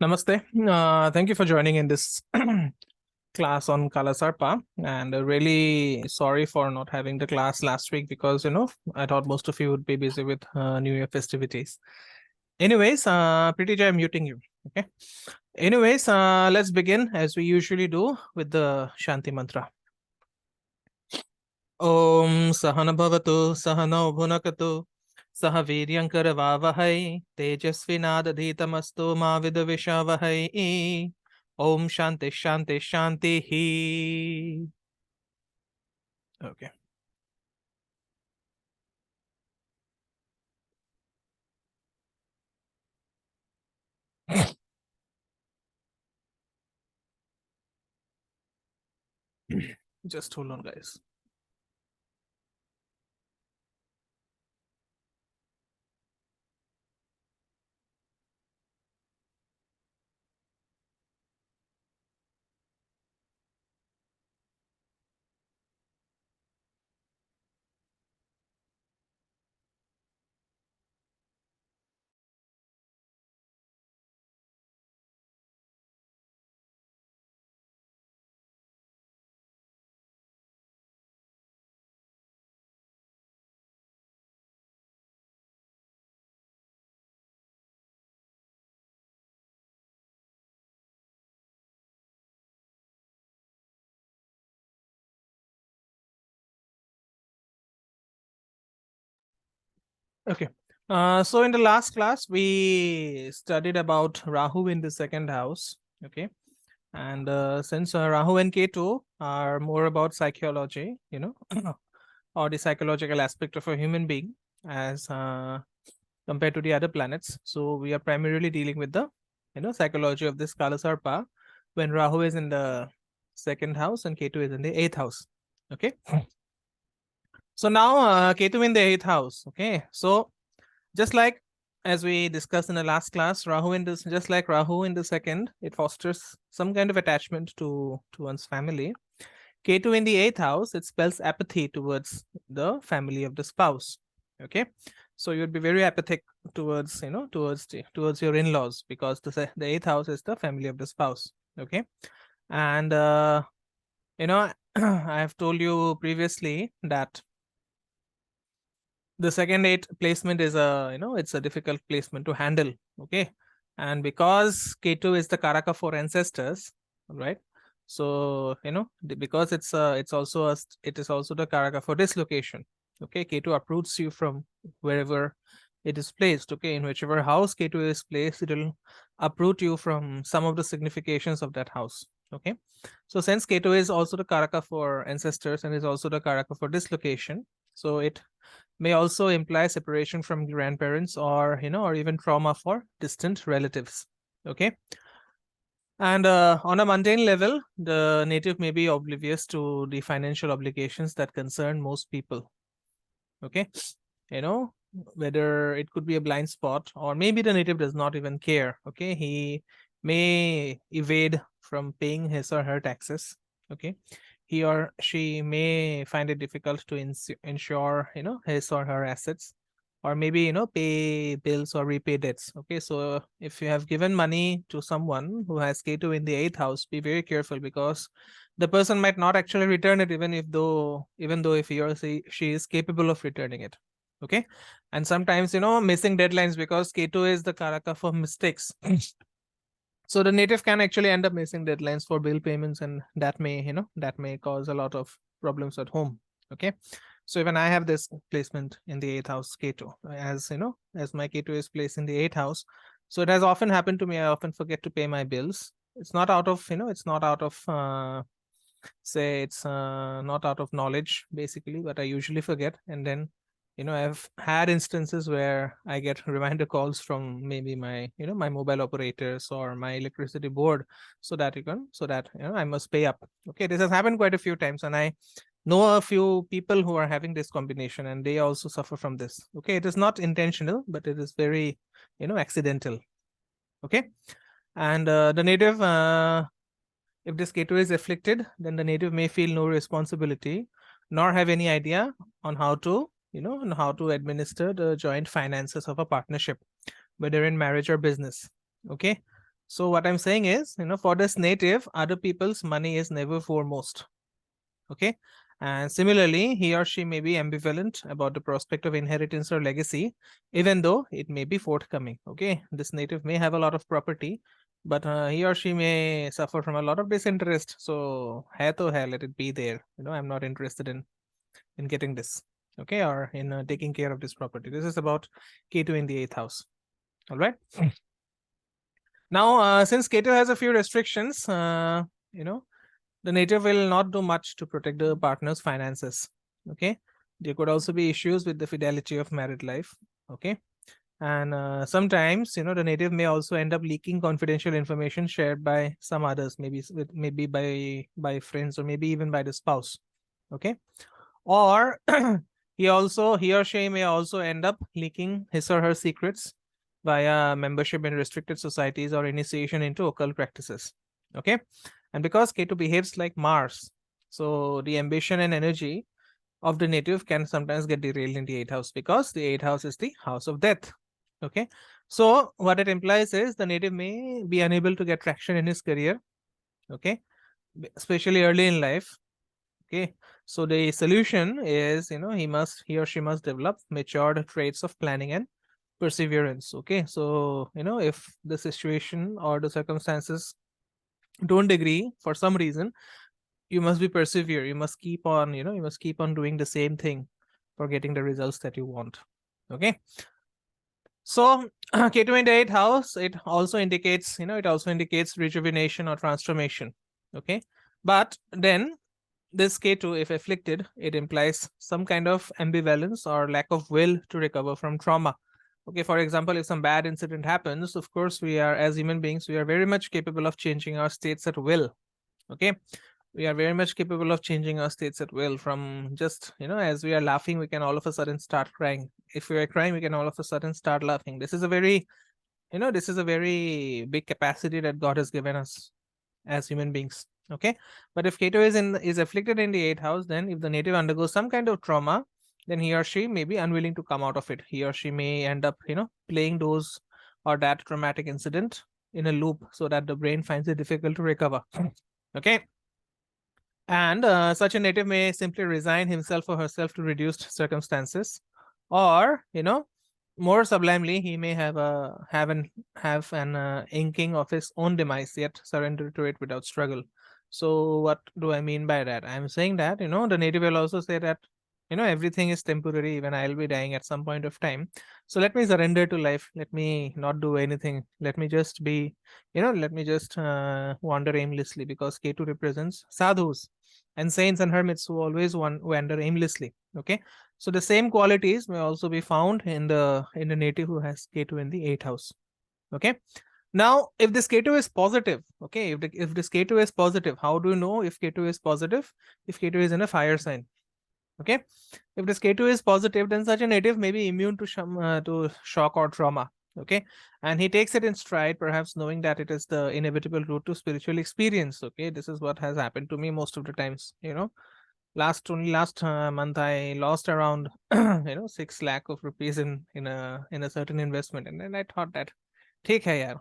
Namaste. Thank you for joining in this class on Kala Sarpa, and really sorry for not having the class last week because I thought most of you would be busy with New Year festivities. Anyways, Pretty Jay, I'm muting you. Okay. Anyways, let's begin as we usually do with the Shanti mantra. Om Sahana Bhavatu Sahana Bhunakatu Saha Viryankara Vavahai Tejasvinadadhitamastu Ma Vidvishavahai Om Shanti Shanti Shanti Hi. Okay. Just hold on, guys. Okay. So in the last class, we studied about Rahu in the second house. Okay. And since Rahu and Ketu are more about psychology, or the psychological aspect of a human being as compared to the other planets. So we are primarily dealing with the, psychology of this Kala Sarpa when Rahu is in the second house and Ketu is in the eighth house. Okay. So now Ketu in the eighth house. Okay. So just like as we discussed in the last class, Rahu in this, just like Rahu in the second, it fosters some kind of attachment to one's family. Ketu in the eighth house, it spells apathy towards the family of the spouse. Okay, so you'd be very apathic towards towards your in-laws because the eighth house is the family of the spouse. Okay, and I have told you previously that the second eight placement is it's a difficult placement to handle. Okay, and because Ketu is the karaka for ancestors, right? So because it is also the karaka for dislocation. Okay, Ketu uproots you from wherever it is placed. Okay, in whichever house Ketu is placed, it will uproot you from some of the significations of that house. Okay, so since Ketu is also the karaka for ancestors and is also the karaka for dislocation, so it may also imply separation from grandparents or or even trauma for distant relatives. Okay, and on a mundane level, the native may be oblivious to the financial obligations that concern most people. Okay, whether it could be a blind spot or maybe the native does not even care. Okay, he may evade from paying his or her taxes. Okay, he or she may find it difficult to ensure his or her assets, or maybe pay bills or repay debts. Okay, so if you have given money to someone who has Ketu in the eighth house, be very careful because the person might not actually return it even though if he or she is capable of returning it. Okay, and sometimes missing deadlines because Ketu is the karaka for mistakes. So the native can actually end up missing deadlines for bill payments, and that may cause a lot of problems at home. Okay, so even I have this placement in the eighth house Ketu, as my Ketu is placed in the eighth house. So it has often happened to me. I often forget to pay my bills. It's not out of it's not out of not out of knowledge basically, but I usually forget, and then I've had instances where I get reminder calls from maybe my my mobile operators or my electricity board, so that I must pay up. Okay, this has happened quite a few times, and I know a few people who are having this combination, and they also suffer from this. Okay, it is not intentional, but it is very accidental. Okay, and the native if this Ketu is afflicted, then the native may feel no responsibility nor have any idea on how to on how to administer the joint finances of a partnership, whether in marriage or business. Okay, So what I'm saying is, for this native, other people's money is never foremost. Okay. And similarly, he or she may be ambivalent about the prospect of inheritance or legacy, even though it may be forthcoming. Okay. This native may have a lot of property, but he or she may suffer from a lot of disinterest. So, hai to hai, let it be there. I'm not interested in getting this. Okay. Or in taking care of this property. This is about Ketu in the 8th house. All right. Now, since Ketu has a few restrictions, the native will not do much to protect the partner's finances. Okay. There could also be issues with the fidelity of married life. Okay. And sometimes, the native may also end up leaking confidential information shared by some others, maybe by friends, or maybe even by the spouse. Okay. Or he or she may also end up leaking his or her secrets via membership in restricted societies or initiation into occult practices. Okay. And because Ketu behaves like Mars, so the ambition and energy of the native can sometimes get derailed in the 8th house, because the 8th house is the house of death. Okay. So what it implies is the native may be unable to get traction in his career. Okay. Especially early in life. Okay. So the solution is, he or she must develop matured traits of planning and perseverance. Okay. So, if the situation or the circumstances don't agree for some reason, you must be persevere. You must keep on, doing the same thing for getting the results that you want. Okay. So Ketu in the 8th house, it also indicates rejuvenation or transformation. Okay. But then this Ketu, if afflicted, it implies some kind of ambivalence or lack of will to recover from trauma. Okay, for example, if some bad incident happens, of course, we are, as human beings, we are very much capable of changing our states at will. Okay, we are very much capable of changing our states at will. From just, as we are laughing, we can all of a sudden start crying. If we are crying, we can all of a sudden start laughing. This is a very, big capacity that God has given us as human beings. Okay, but if Ketu is afflicted in the 8th house, then if the native undergoes some kind of trauma, then he or she may be unwilling to come out of it. He or she may end up, playing those or that traumatic incident in a loop, so that the brain finds it difficult to recover. Okay. And such a native may simply resign himself or herself to reduced circumstances, or, more sublimely, he may have an inking of his own demise, yet surrender to it without struggle. So what do I mean by that? I'm saying that, the native will also say that, everything is temporary, even I'll be dying at some point of time. So let me surrender to life. Let me not do anything. Let me just be, let me just wander aimlessly, because Ketu represents sadhus and saints and hermits who always wander aimlessly. Okay. So the same qualities may also be found in the native who has Ketu in the 8th house. Okay. Now, if this Ketu is positive, okay, if this Ketu is positive, how do you know if Ketu is positive? If Ketu is in a fire sign. Okay. If this Ketu is positive, then such a native may be immune to shock or trauma. Okay. And he takes it in stride, perhaps knowing that it is the inevitable route to spiritual experience. Okay. This is what has happened to me most of the times. Last month I lost around 6 lakh of rupees in a certain investment, and then I thought that ठीक है यार,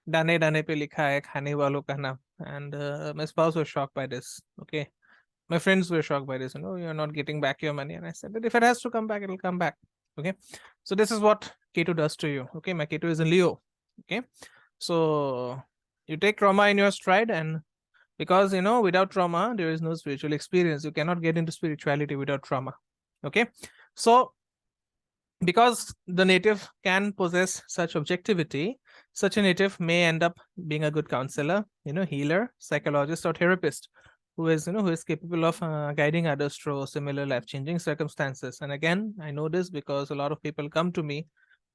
दाने दाने पे लिखा है खाने वालों का नाम. And my spouse was shocked by this. Okay, my friends were shocked by this. You're not getting back your money. And I said that if it has to come back, it'll come back. Okay, so this is what Ketu does to you. Okay, my Ketu is in Leo. Okay, so you take trauma in your stride, and because without trauma there is no spiritual experience. You cannot get into spirituality without trauma. Okay, so because the native can possess such objectivity, such a native may end up being a good counselor, healer, psychologist, or therapist, who is capable of guiding others through similar life-changing circumstances. And again, I know this because a lot of people come to me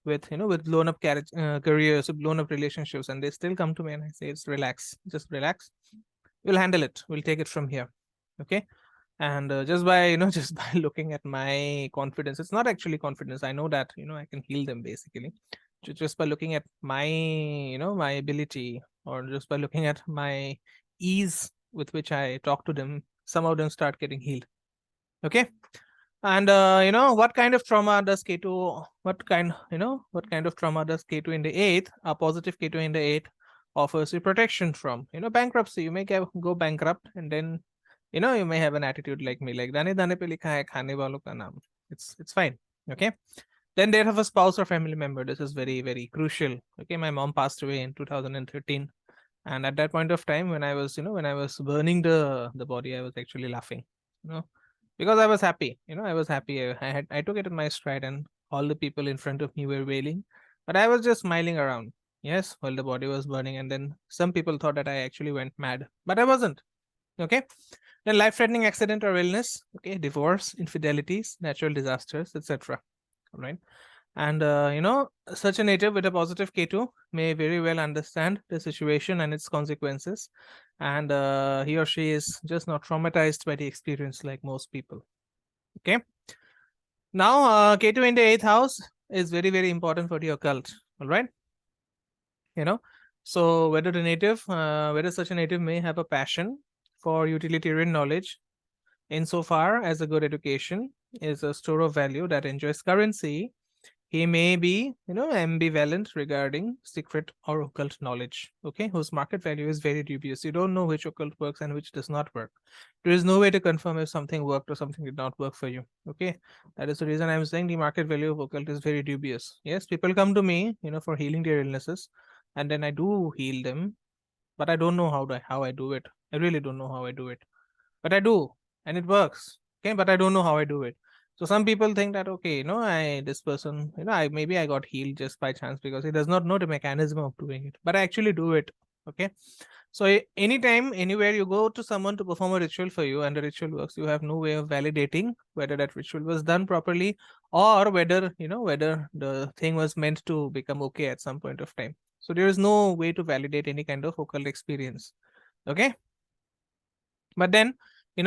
with blown up careers, with blown up relationships, and they still come to me, and I say, it's relax, just relax, we'll handle it, we'll take it from here. Okay. And just by just by looking at my confidence, it's not actually confidence, I know that I can heal them basically, just by looking at my my ability, or just by looking at my ease with which I talk to them, some of them start getting healed. Okay. And what kind of trauma does Ketu, what kind of trauma does Ketu in the 8th, a positive Ketu in the 8th offers you protection from, bankruptcy. You may go bankrupt, and then, you may have an attitude like me, like dane dane pe likha hai khane walon ka naam. It's fine. Okay. Then death of a spouse or family member. This is very, very crucial. Okay. My mom passed away in 2013. And at that point of time, when I was, when I was burning the body, I was actually laughing, because I was happy. I was happy. I took it in my stride, and all the people in front of me were wailing, but I was just smiling around. Yes, while the body was burning, and then some people thought that I actually went mad, but I wasn't. Okay. Then life-threatening accident or illness. Okay, divorce, infidelities, natural disasters, etc. All right. And such a native with a positive K2 may very well understand the situation and its consequences, and he or she is just not traumatized by the experience like most people. Okay. Now, K2 in the 8th house is very, very important for the occult. All right. So whether such a native may have a passion for utilitarian knowledge, insofar as a good education is a store of value that enjoys currency, he may be, ambivalent regarding secret or occult knowledge, okay, whose market value is very dubious. You don't know which occult works and which does not work. There is no way to confirm if something worked or something did not work for you, okay. That is the reason I'm saying the market value of occult is very dubious. Yes, people come to me, for healing their illnesses, and then I do heal them, but I don't know how I do it. I really don't know how I do it, but I do, and it works. Okay, but I don't know how I do it. So some people think that, okay, this person, I got healed just by chance because he does not know the mechanism of doing it, but I actually do it. Okay. So anytime, anywhere you go to someone to perform a ritual for you and the ritual works, you have no way of validating whether that ritual was done properly, or whether, whether the thing was meant to become okay at some point of time. So there is no way to validate any kind of occult experience. Okay. But then,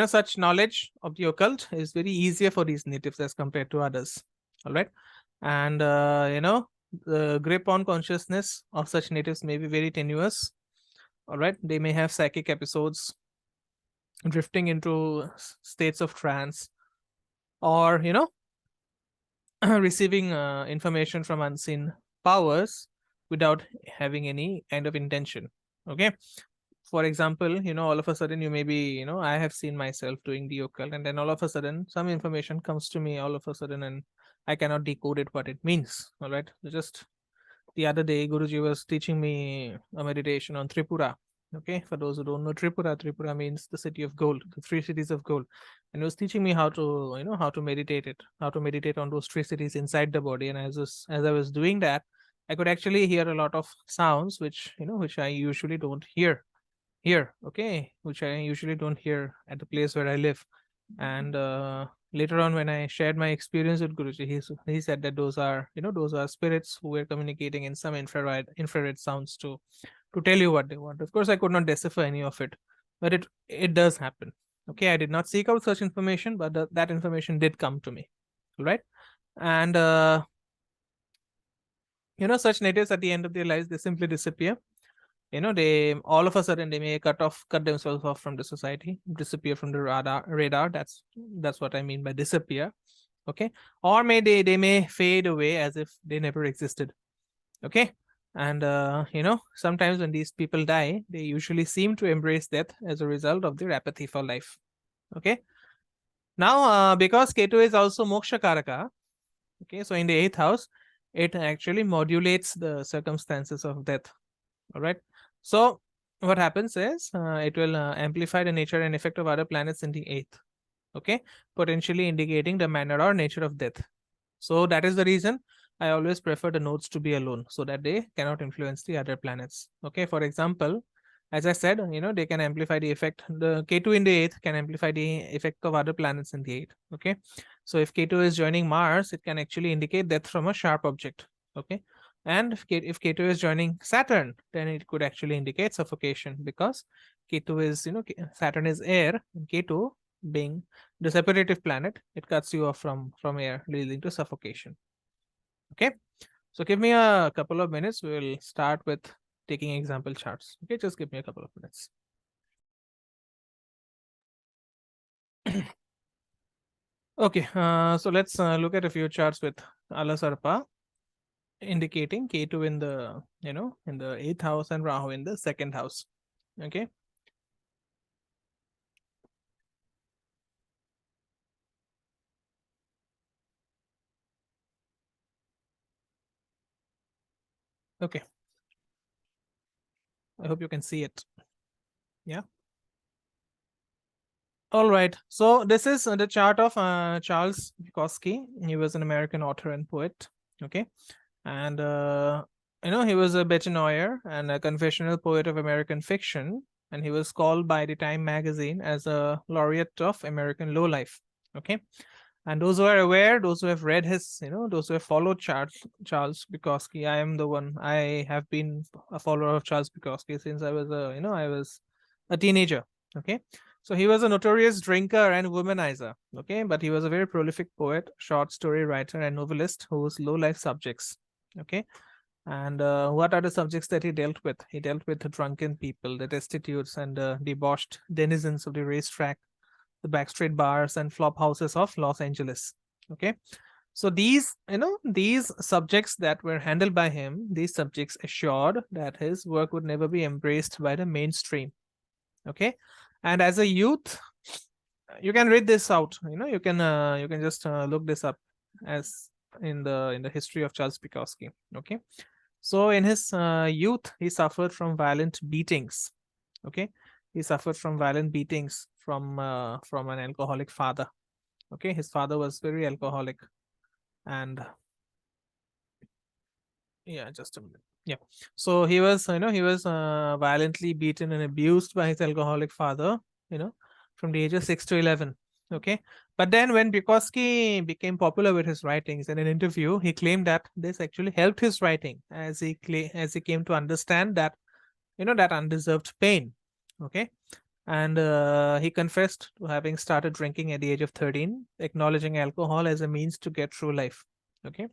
such knowledge of the occult is very easier for these natives as compared to others. All right. And, the grip on consciousness of such natives may be very tenuous. All right. They may have psychic episodes, drifting into states of trance, or, receiving information from unseen powers without having any kind of intention. Okay. For example, all of a sudden you may be, I have seen myself doing the occult, and then all of a sudden some information comes to me all of a sudden, and I cannot decode it, what it means. All right. Just the other day, Guruji was teaching me a meditation on Tripura. Okay. For those who don't know Tripura means the city of gold, the 3 cities of gold. And he was teaching me how to, how to meditate on those 3 cities inside the body. And as I was doing that, I could actually hear a lot of sounds which I usually don't hear here, okay, which I usually don't hear at the place where I live. And later on, when I shared my experience with Guruji, he said that those are spirits who were communicating in some infrared sounds to tell you what they want. Of course, I could not decipher any of it, but it does happen. Okay, I did not seek out such information, but that information did come to me. Right. And such natives at the end of their lives, they simply disappear. They all of a sudden they may cut themselves off from the society, disappear from the radar. That's what I mean by disappear. Okay. Or they may fade away as if they never existed. Okay. And sometimes when these people die, they usually seem to embrace death as a result of their apathy for life. Okay. Now, because Ketu is also moksha karaka, okay, so in the 8th house, it actually modulates the circumstances of death. All right. So what happens is it will amplify the nature and effect of other planets in the 8th. Okay. Potentially indicating the manner or nature of death. So that is the reason I always prefer the nodes to be alone, so that they cannot influence the other planets. Okay. For example, as I said, they can amplify the effect. The K2 in the 8th can amplify the effect of other planets in the 8th. Okay. So if K2 is joining Mars, it can actually indicate death from a sharp object. Okay. And if K2 is joining Saturn, then it could actually indicate suffocation, because K2 is, Saturn is air, and K2 being the separative planet, it cuts you off from air, leading to suffocation. Okay. So give me a couple of minutes. We'll start with taking example charts. Okay, just give me a couple of minutes. Okay, so let's look at a few charts with Ala Sarpa. indicating Ketu in the, in the 8th house and Rahu in the 2nd house. Okay. Okay. I hope you can see it. Yeah. All right. So this is the chart of Charles Bukowski. He was an American author and poet. Okay. And, he was a Betanoyer and a confessional poet of American fiction. And he was called by the Time magazine as a laureate of American lowlife. Okay. And those who are aware, those who have read his, those who have followed Charles Bukowski, I am the one. I have been a follower of Charles Bukowski since I was I was a teenager. Okay. So he was a notorious drinker and womanizer. Okay. But he was a very prolific poet, short story writer, and novelist whose low life subjects. Okay. And what are the subjects that he dealt with? He dealt with the drunken people, the destitutes, and the debauched denizens of the racetrack, the backstreet bars and flop houses of Los Angeles. Okay. So these, these subjects that were handled by him, these subjects assured that his work would never be embraced by the mainstream. Okay. And as a youth, you can read this out. You can just look this up as in the history of Charles Bukowski. Okay. So in his youth, he suffered from violent beatings. Okay. He suffered from violent beatings from an alcoholic father. Okay. His father was very alcoholic. And yeah, just a minute. Yeah. So he was, he was violently beaten and abused by his alcoholic father, from the age of 6 to 11. Okay. But then when Bukowski became popular with his writings, in an interview, he claimed that this actually helped his writing as he came to understand that, that undeserved pain. Okay. And he confessed to having started drinking at the age of 13, acknowledging alcohol as a means to get through life. Okay.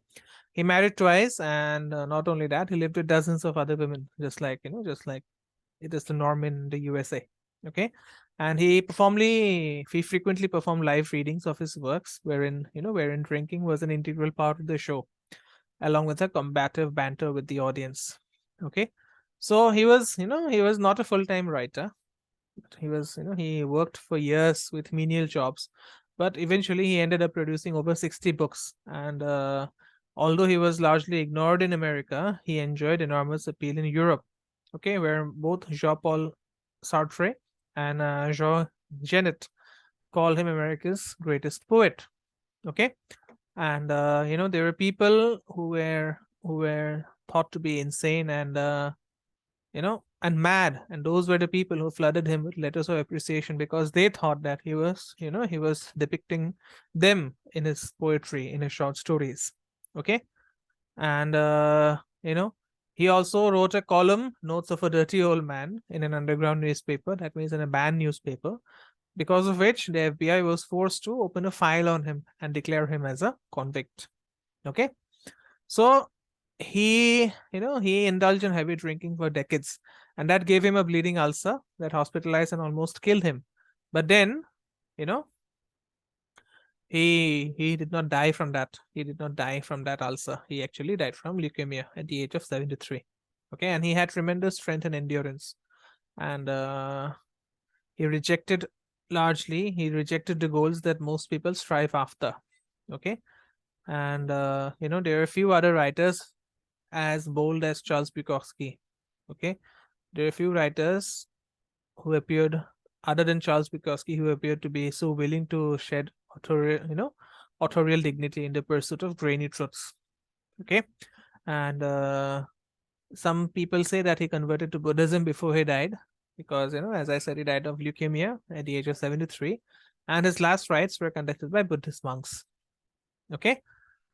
He married twice, and not only that, he lived with dozens of other women, just like it is the norm in the USA. Okay. And he frequently performed live readings of his works, wherein drinking was an integral part of the show, along with a combative banter with the audience. Okay. So he was not a full-time writer. He was, he worked for years with menial jobs, but eventually he ended up producing over 60 books. And although he was largely ignored in America, he enjoyed enormous appeal in Europe. Okay, where both Jean-Paul Sartre and Jean Genet call him America's greatest poet. Okay, and there were people who were thought to be insane and and mad, and those were the people who flooded him with letters of appreciation because they thought that he was depicting them in his poetry, in his short stories. Okay. And he also wrote a column, Notes of a Dirty Old Man, in an underground newspaper, that means in a banned newspaper, because of which the FBI was forced to open a file on him and declare him as a convict. Okay. So he indulged in heavy drinking for decades, and that gave him a bleeding ulcer that hospitalized and almost killed him. But then, you know, he did not die from that. He did not die from that ulcer. He actually died from leukemia at the age of 73. Okay, and he had tremendous strength and endurance. And he rejected the goals that most people strive after. Okay. And there are a few other writers as bold as Charles Bukowski. Okay, there are a few writers who appeared other than Charles Bukowski who appeared to be so willing to shed authorial dignity in the pursuit of grainy truths. Okay, and some people say that he converted to Buddhism before he died because as I said, he died of leukemia at the age of 73, and his last rites were conducted by Buddhist monks. Okay.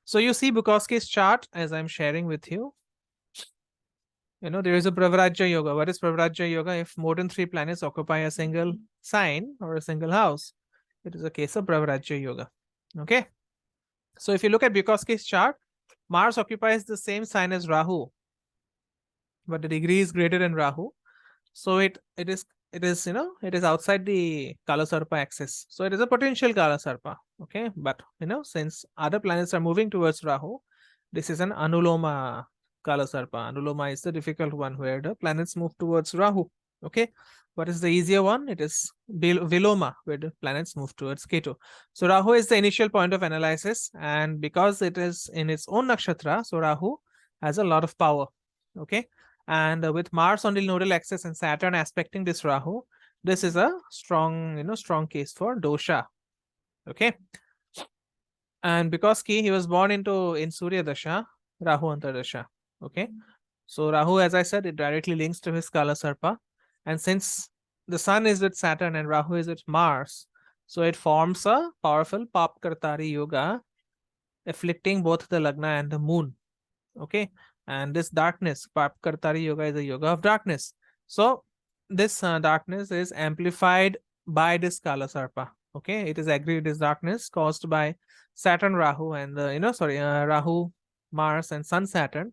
So you see Bukowski's chart as I'm sharing with you. There is a Pravarajya Yoga. What is Pravarajya Yoga? If more than 3 planets occupy a single sign or a single house, it is a case of Pravarajya Yoga. Okay. So if you look at Bukowski's chart, Mars occupies the same sign as Rahu, but the degree is greater than Rahu. So it is outside the Kala Sarpa axis. So it is a potential Kala Sarpa. Okay. But since other planets are moving towards Rahu, This is an Anuloma Kala Sarpa. Anuloma is the difficult one where the planets move towards Rahu. Okay. What is the easier one? It is Viloma, where the planets move towards Ketu. So Rahu is the initial point of analysis, and because it is in its own nakshatra, so Rahu has a lot of power. Okay. And with Mars on the nodal axis and Saturn aspecting this Rahu, this is a strong, strong case for dosha. Okay. And because he was born in Surya Dasha, Rahu Antardasha. Okay. So Rahu, as I said, it directly links to his Kala Sarpa. And since the Sun is with Saturn and Rahu is with Mars, so it forms a powerful Pap Kartari Yoga, afflicting both the Lagna and the Moon. Okay. And this darkness, Pap Kartari Yoga, is a yoga of darkness. So this darkness is amplified by this Kala Sarpa. Okay. It is agreed this darkness caused by Saturn, Rahu, and Rahu, Mars, and Sun, Saturn.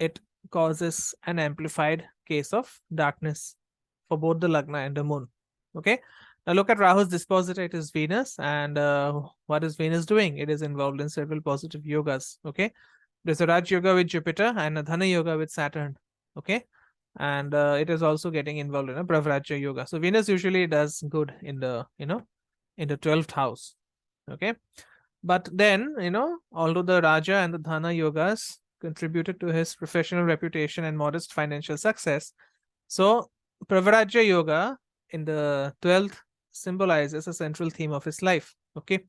It causes an amplified case of darkness for both the Lagna and the Moon. Okay. Now look at Rahu's dispositor. It is Venus. And what is Venus doing? It is involved in several positive yogas. Okay. There's a Raj Yoga with Jupiter and a Dhana Yoga with Saturn. Okay. And it is also getting involved in a Bravraja Yoga. So Venus usually does good in the, in the 12th house. Okay. But then, although the Raja and the Dhana Yogas contributed to his professional reputation and modest financial success, so Pravaraja Yoga in the 12th symbolizes a central theme of his life. Okay.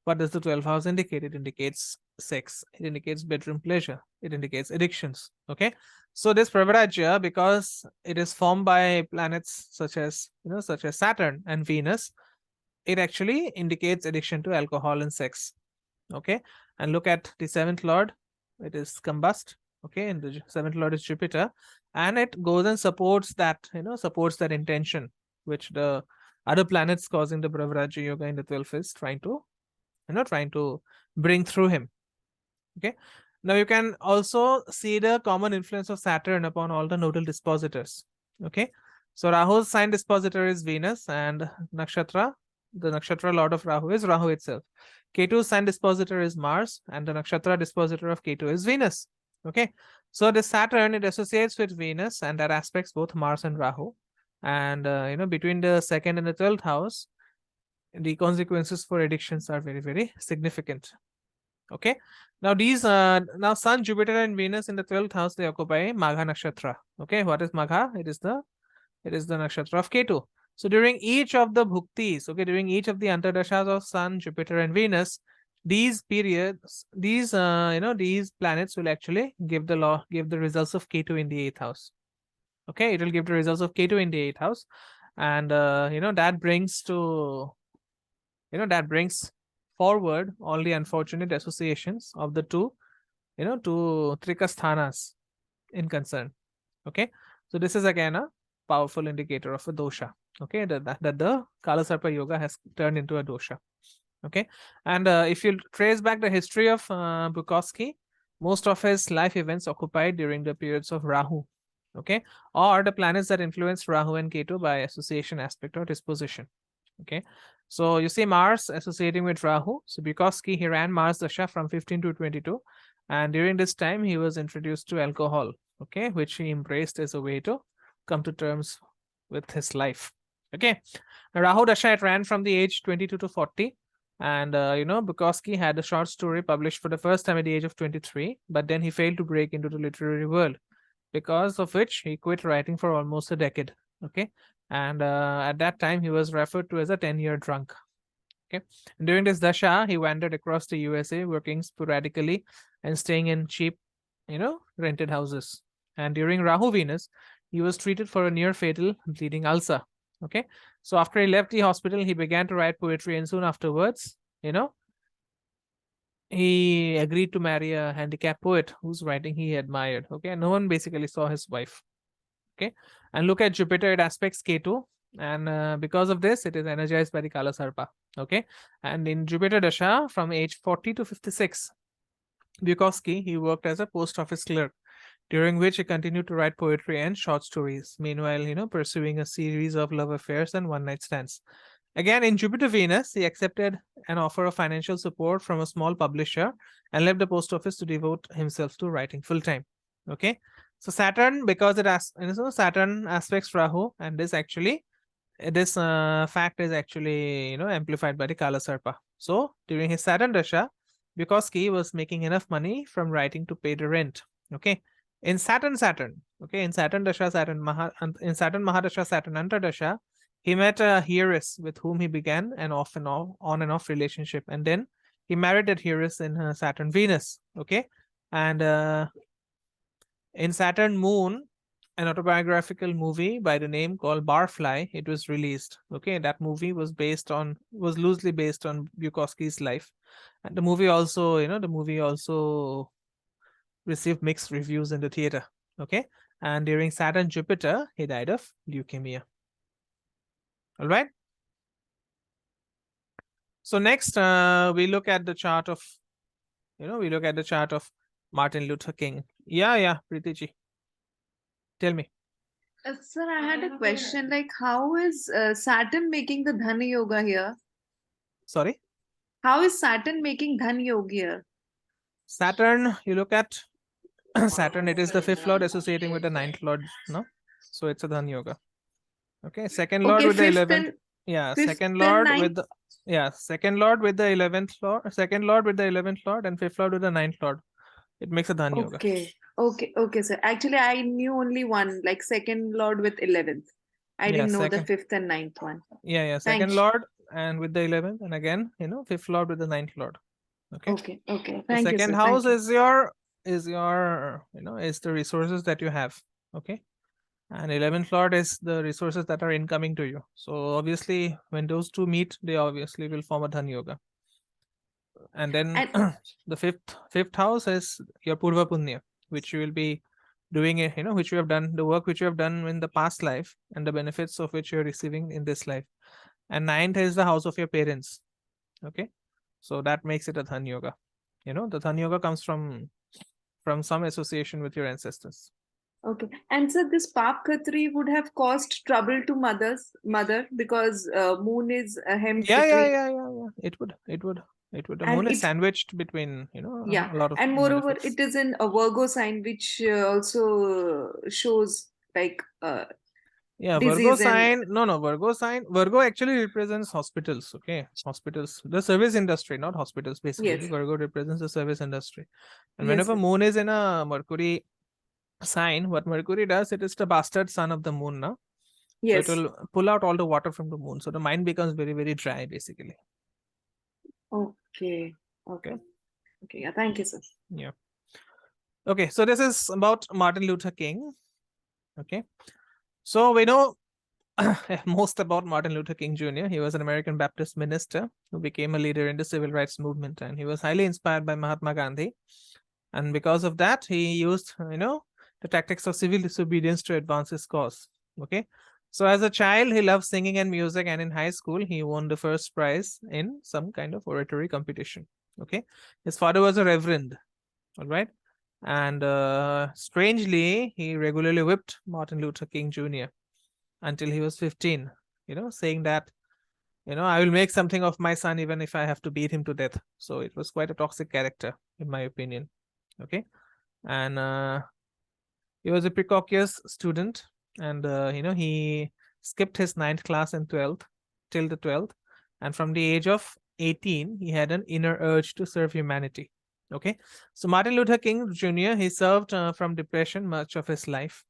What does the 12th house indicate? It indicates sex. It indicates bedroom pleasure. It indicates addictions. Okay. So this Pravaraja, because it is formed by planets such as Saturn and Venus, it actually indicates addiction to alcohol and sex. Okay. And look at the 7th lord. It is combust. Okay. And the 7th lord is Jupiter. And it goes and supports that, supports that intention, which the other planets causing the Bravaraja Yoga in the 12th is trying to bring through him. Okay. Now you can also see the common influence of Saturn upon all the nodal dispositors. Okay. So Rahu's sign dispositor is Venus, and nakshatra, the nakshatra lord of Rahu is Rahu itself. Ketu's sign dispositor is Mars, and the nakshatra dispositor of Ketu is Venus. Okay. So the Saturn, it associates with Venus, and that aspects both Mars and Rahu. And between the 2nd and the 12th house, the consequences for addictions are very, very significant. Okay. Now these now Sun, Jupiter, and Venus in the 12th house, they occupy Magha nakshatra. Okay. What is Magha? It is the nakshatra of Ketu. So during each of the bhuktis, okay, during each of the antardashas of Sun, Jupiter, and Venus, these periods, these planets will actually give the results of Ketu in the 8th house. Okay, it will give the results of Ketu in the 8th house, and that brings forward all the unfortunate associations of the two trikasthanas in concern. Okay, so this is again a powerful indicator of a dosha. Okay, that the Kala Sarpa Yoga has turned into a dosha. Okay, and if you trace back the history of Bukowski, most of his life events occupied during the periods of Rahu. Okay, or the planets that influence Rahu and Ketu by association, aspect, or disposition. Okay, so you see Mars associating with Rahu. So Bukowski, he ran Mars Dasha from 15 to 22, and during this time he was introduced to alcohol. Okay, which he embraced as a way to come to terms with his life. Okay, now, Rahu Dasha, it ran from the age 22 to 40. And Bukowski had a short story published for the first time at the age of 23, but then he failed to break into the literary world, because of which he quit writing for almost a decade. Okay, and at that time he was referred to as a 10-year drunk. Okay, and during this dasha, he wandered across the USA, working sporadically and staying in cheap, rented houses. And during Rahu Venus, he was treated for a near fatal bleeding ulcer. Okay, so after he left the hospital, he began to write poetry, and soon afterwards, he agreed to marry a handicapped poet whose writing he admired. Okay, no one basically saw his wife. Okay, and look at Jupiter, it aspects Ketu, and because of this, it is energized by the Kala Sarpa. Okay, and in Jupiter Dasha, from age 40 to 56, Bukowski, he worked as a post office clerk, during which he continued to write poetry and short stories, meanwhile, pursuing a series of love affairs and one-night stands. Again, in Jupiter Venus, he accepted an offer of financial support from a small publisher and left the post office to devote himself to writing full time. Okay, so Saturn, because Saturn aspects Rahu, and this fact is actually amplified by the Kala Sarpa. So during his Saturn Dasha, because he was making enough money from writing to pay the rent. Okay, in Saturn, in Saturn Dasha, in Saturn Mahadasha, Saturn Antardasha, he met Aries, with whom he began an on and off relationship, and then he married that Aries in Saturn Venus. Okay, and in Saturn Moon, an autobiographical movie by the name called Barfly, it was released. Okay, that movie was loosely based on Bukowski's life, and the movie also received mixed reviews in the theater. Okay, and during Saturn Jupiter, he died of leukemia. All right. So next, we look at the chart of Martin Luther King. Yeah, Preeti ji. Tell me. Sir, I had a question. Like, how is Saturn making the Dhan Yoga here? Sorry? How is Saturn making Dhan Yoga here? Saturn, you look at Saturn, it is the 5th lord associating with the 9th lord, no? So it's a Dhan Yoga. Okay, second lord with the 11th. Second lord with the second lord with the 11th lord, second lord with the 11th lord, and 5th lord with the 9th lord. It makes a Dhan Yoga. Okay, sir. Actually, I knew only one, like second lord with 11th. I didn't know the 5th and 9th one. Second lord and with the 11th, and again, 5th lord with the 9th lord. Okay. Thank you, second house is your is the resources that you have. Okay. And 11th lord is the resources that are incoming to you. So obviously, when those two meet, they obviously will form a Dhan Yoga. And then the fifth house is your Purva Punya, which you will be doing which you have done, the work which you have done in the past life, and the benefits of which you're receiving in this life. And 9th is the house of your parents. Okay. So that makes it a Dhan Yoga. The Dhan Yoga comes from some association with your ancestors. Okay. And so this Pap Khatri would have caused trouble to mother because moon is hemmed between. Yeah. It would. The moon is sandwiched between, a lot of. And moreover, it is in a Virgo sign, which also shows like Virgo sign. No, Virgo sign. Virgo actually represents hospitals. Okay, hospitals, the service industry, not hospitals. Basically, Virgo represents the service industry. And whenever moon is in a Mercury sign, what Mercury does, it is the bastard son of the moon, now. Yes. So it will pull out all the water from the moon. So the mind becomes very, very dry, basically. Okay. Yeah, thank you, sir. Yeah. Okay, so this is about Martin Luther King. Okay. So we know most about Martin Luther King Jr. He was an American Baptist minister who became a leader in the civil rights movement, and he was highly inspired by Mahatma Gandhi. And because of that, he used, the tactics of civil disobedience to advance his cause. Okay. So as a child, he loved singing and music, and in high school, he won the first prize in some kind of oratory competition. Okay. His father was a reverend. All right. And strangely, he regularly whipped Martin Luther King Jr. until he was 15, saying that, I will make something of my son even if I have to beat him to death. So it was quite a toxic character, in my opinion. Okay. And he was a precocious student, and he skipped his 9th class and 12th till the 12th, and from the age of 18 he had an inner urge to serve humanity. Okay. So Martin Luther King Jr., he served from depression much of his life,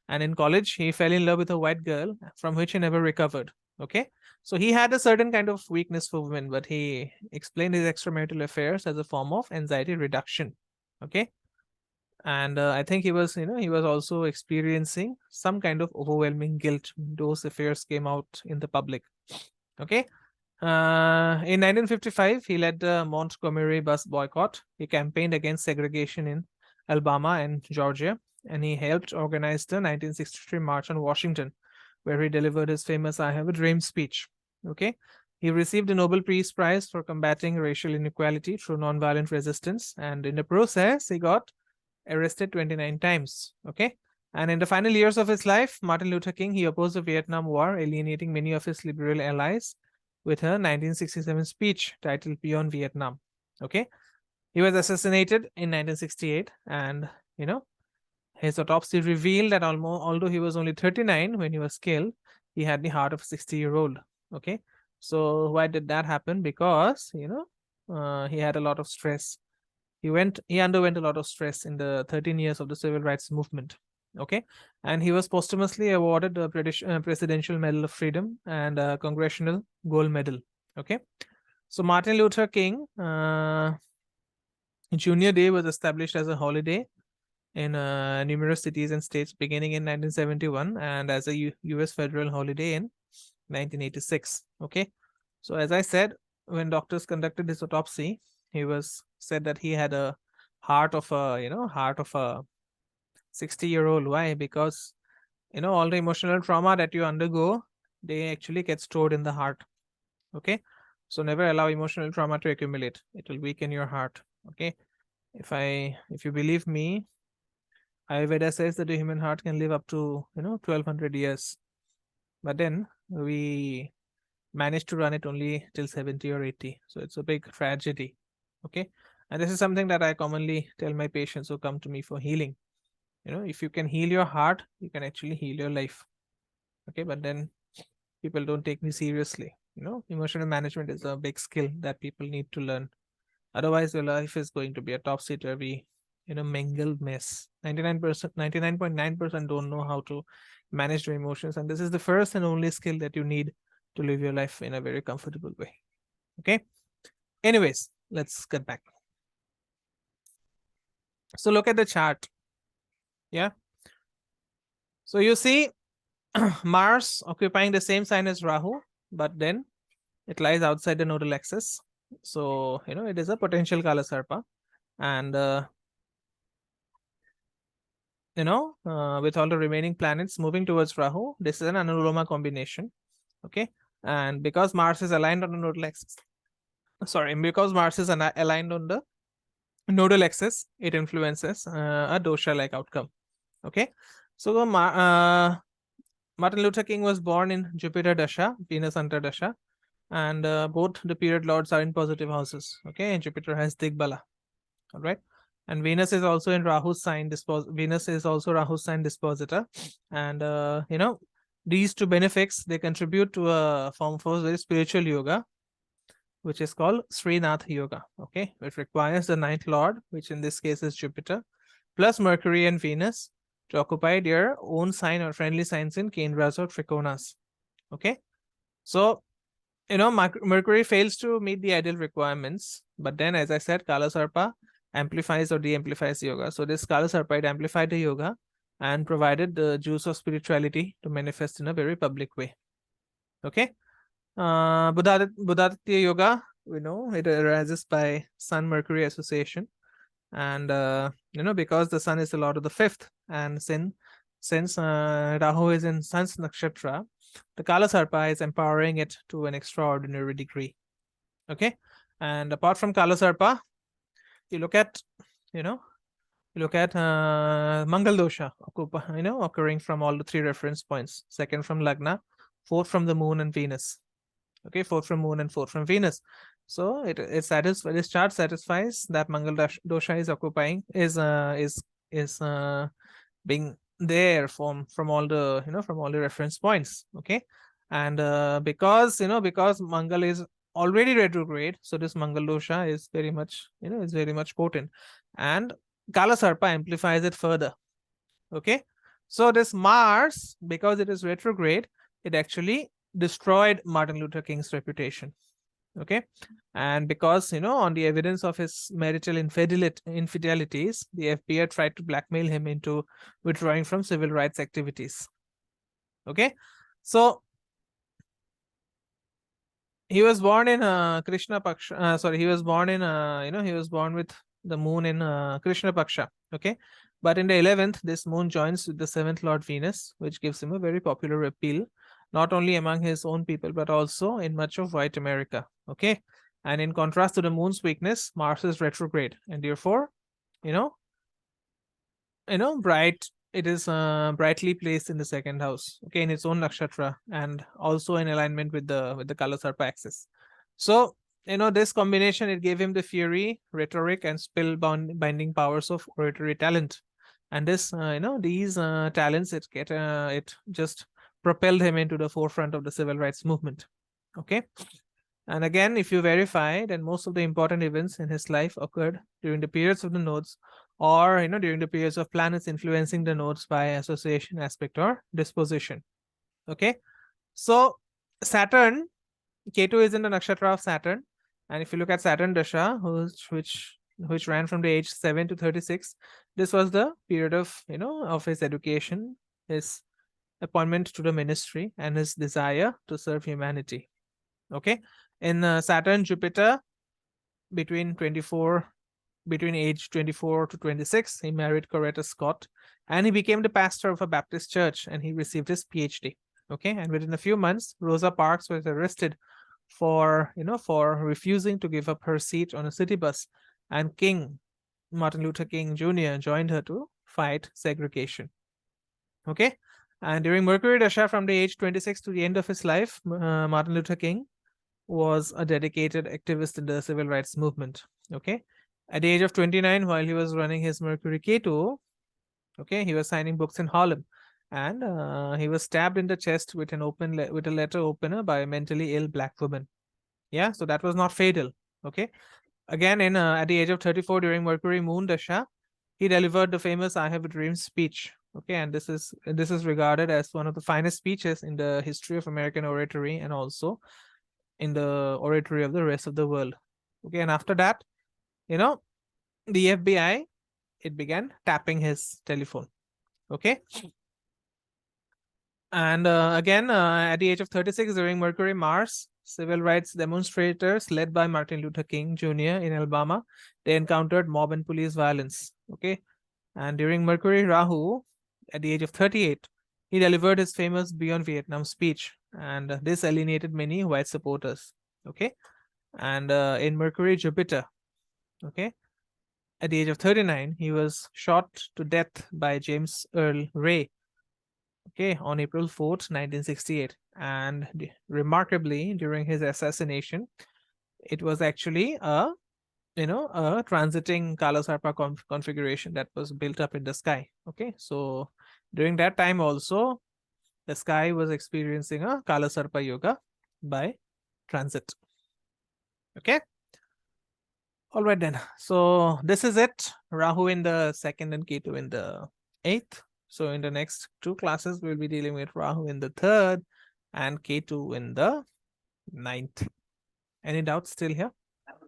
and in college he fell in love with a white girl from which he never recovered. Okay. So he had a certain kind of weakness for women, but he explained his extramarital affairs as a form of anxiety reduction. Okay. And I think he was also experiencing some kind of overwhelming guilt when those affairs came out in the public. Okay. In 1955, he led the Montgomery bus boycott. He campaigned against segregation in Alabama and Georgia, and he helped organize the 1963 March on Washington, where he delivered his famous "I Have a Dream" speech. Okay. He received the Nobel Peace Prize for combating racial inequality through nonviolent resistance, and in the process, he got arrested 29 times. Okay. And in the final years of his life, Martin Luther King, he opposed the Vietnam War, alienating many of his liberal allies. with her 1967 speech titled Beyond Vietnam. Okay. He was assassinated in 1968, and his autopsy revealed that although he was only 39 when he was killed, he had the heart of a 60-year-old. Okay. So why did that happen? Because he had a lot of stress. He underwent a lot of stress in the 13 years of the civil rights movement. Okay. And he was posthumously awarded the Presidential Medal of Freedom and a Congressional Gold Medal. Okay. So Martin Luther King Junior Day was established as a holiday in numerous cities and states beginning in 1971, and as a US federal holiday in 1986. Okay. So as I said, when doctors conducted his autopsy, he was said that he had a heart of a 60-year-old. Why? Because all the emotional trauma that you undergo, they actually get stored in the heart. Okay. So never allow emotional trauma to accumulate. It will weaken your heart. Okay. If you believe me, Ayurveda says that the human heart can live up to 1200 years, but then we managed to run it only till 70 or 80. So it's a big tragedy. Okay. And this is something that I commonly tell my patients who come to me for healing. If you can heal your heart, you can actually heal your life. Okay. But then people don't take me seriously. Emotional management is a big skill that people need to learn. Otherwise, your life is going to be a topsy-turvy, mangled mess. 99.9% don't know how to manage their emotions. And this is the first and only skill that you need to live your life in a very comfortable way. Okay. Anyways, let's get back. So look at the chart. Yeah. So you see Mars occupying the same sign as Rahu, but then it lies outside the nodal axis. So, it is a potential Kala Sarpa. And, with all the remaining planets moving towards Rahu, this is an Anuloma combination. Okay. And because Mars is aligned on the nodal axis, because Mars is aligned on the nodal axis, it influences a dosha-like outcome. Okay. So, Martin Luther King was born in Jupiter Dasha, Venus Anta Dasha, and both the period lords are in positive houses. Okay. And Jupiter has Digbala. All right. And Venus is also in Rahu's sign. Venus is also Rahu's sign dispositor. And, these two benefics, they contribute to a form of very spiritual yoga, which is called Srinath Yoga. Okay. It requires the ninth lord, which in this case is Jupiter, plus Mercury and Venus to occupy their own sign or friendly signs in Kendras or Trikonas. Okay. So, Mercury fails to meet the ideal requirements. But then, as I said, Kala Sarpa amplifies or de-amplifies yoga. So this Kala Sarpa, it amplified the yoga and provided the juice of spirituality to manifest in a very public way. Okay. Buddhaditya yoga, it arises by Sun-Mercury association. And, because the Sun is the lord of the fifth, and since Rahu is in Sun's nakshatra, the Kala Sarpa is empowering it to an extraordinary degree. Okay. And apart from Kala Sarpa, you look at Mangal dosha, occurring from all the three reference points. Second from Lagna, fourth from the Moon and Venus. Okay, fourth from Moon and fourth from Venus. So this chart satisfies that Mangal dosha is occupying is being there from all the reference points. Okay. And because Mangal is already retrograde, so this Mangal dosha is very much potent, and Kala Sarpa amplifies it further. Okay. So this Mars, because it is retrograde, it actually destroyed Martin Luther King's reputation. Okay. And because, on the evidence of his marital infidelities, the FBI tried to blackmail him into withdrawing from civil rights activities. Okay. So he was born in Krishna Paksha. He was born in, he was born with the moon in Krishna Paksha. Okay. But in the 11th, this moon joins with the 7th Lord Venus, which gives him a very popular appeal, not only among his own people, but also in much of white America. Okay. And in contrast to the moon's weakness, Mars is retrograde. And therefore, bright it is brightly placed in the second house, okay, in its own nakshatra, and also in alignment with the Kala Sarpa axis. So, this combination, it gave him the fury, rhetoric, and binding powers of oratory talent. And this, these talents, it just propelled him into the forefront of the civil rights movement. Okay. And again, if you verify, then most of the important events in his life occurred during the periods of the nodes, or during the periods of planets influencing the nodes by association, aspect, or disposition. Okay. So Saturn, Ketu is in the nakshatra of Saturn, and if you look at Saturn Dasha, which ran from the age 7 to 36, this was the period of of his education, his appointment to the ministry, and his desire to serve humanity. Okay. In Saturn Jupiter, between age 24 to 26, he married Coretta Scott, and he became the pastor of a Baptist church, and he received his PhD. Okay. And within a few months, Rosa Parks was arrested for refusing to give up her seat on a city bus, and Martin Luther King Jr. joined her to fight segregation. Okay. And during Mercury Dasha, from the age 26 to the end of his life, Martin Luther King was a dedicated activist in the civil rights movement. Okay. At the age of 29, while he was running his Mercury Ketu, okay, he was signing books in Harlem, and he was stabbed in the chest with with a letter opener by a mentally ill black woman. Yeah, so that was not fatal. Okay. Again, at the age of 34, during Mercury Moon Dasha, he delivered the famous "I Have a Dream" speech. Okay, and this is regarded as one of the finest speeches in the history of American oratory, and also in the oratory of the rest of the world. Okay, and after that, the FBI, it began tapping his telephone. Okay. And again, at the age of 36, during Mercury Mars, civil rights demonstrators led by Martin Luther King Jr. in Alabama, they encountered mob and police violence. Okay. And during Mercury Rahu, at the age of 38, he delivered his famous Beyond Vietnam speech, and this alienated many white supporters. Okay. And in Mercury Jupiter, okay, at the age of 39, he was shot to death by James Earl Ray, okay, on April 4th, 1968. And remarkably, during his assassination, it was actually a transiting Kala Sarpa configuration that was built up in the sky. Okay, so during that time also, the sky was experiencing a Kala Sarpa yoga by transit. Okay. All right then. So this is it. Rahu in the second and Ketu in the 8th. So in the next two classes, we'll be dealing with Rahu in the 3rd and Ketu in the 9th. Any doubts still here?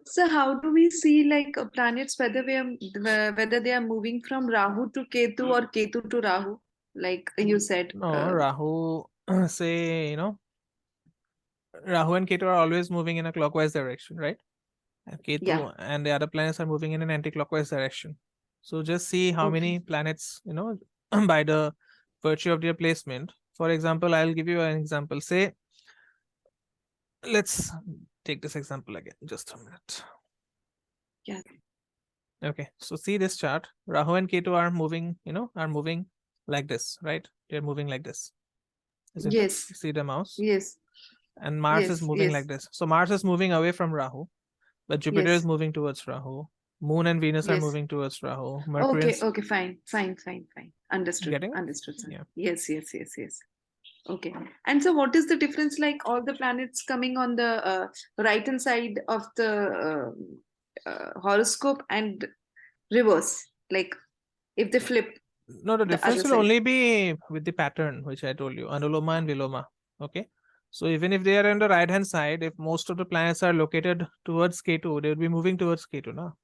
So how do we see like planets, whether they are moving from Rahu to Ketu or Ketu to Rahu, like you said? No, Rahu, say, Rahu and Ketu are always moving in a clockwise direction, right? And Ketu and the other planets are moving in an anti-clockwise direction. So just see how many planets, by the virtue of their placement. For example, I'll give you an example. Say, let's take this example again. Just a minute. Yeah. Okay. So see this chart. Rahu and Ketu are moving, like this, right? They're moving like this. Isn't it? See the mouse? Yes. And Mars is moving like this. So Mars is moving away from Rahu, but Jupiter is moving towards Rahu. Moon and Venus are moving towards Rahu. Mercury Okay, fine. Understood. Getting it? Understood, sir. Yeah. Yes. Okay. And so what is the difference, like all the planets coming on the right hand side of the horoscope and reverse? Like if they flip? No, the difference will only be with the pattern, which I told you, Anuloma and Viloma. Okay. So even if they are on the right hand side, if most of the planets are located towards Ketu, they will be moving towards Ketu, no?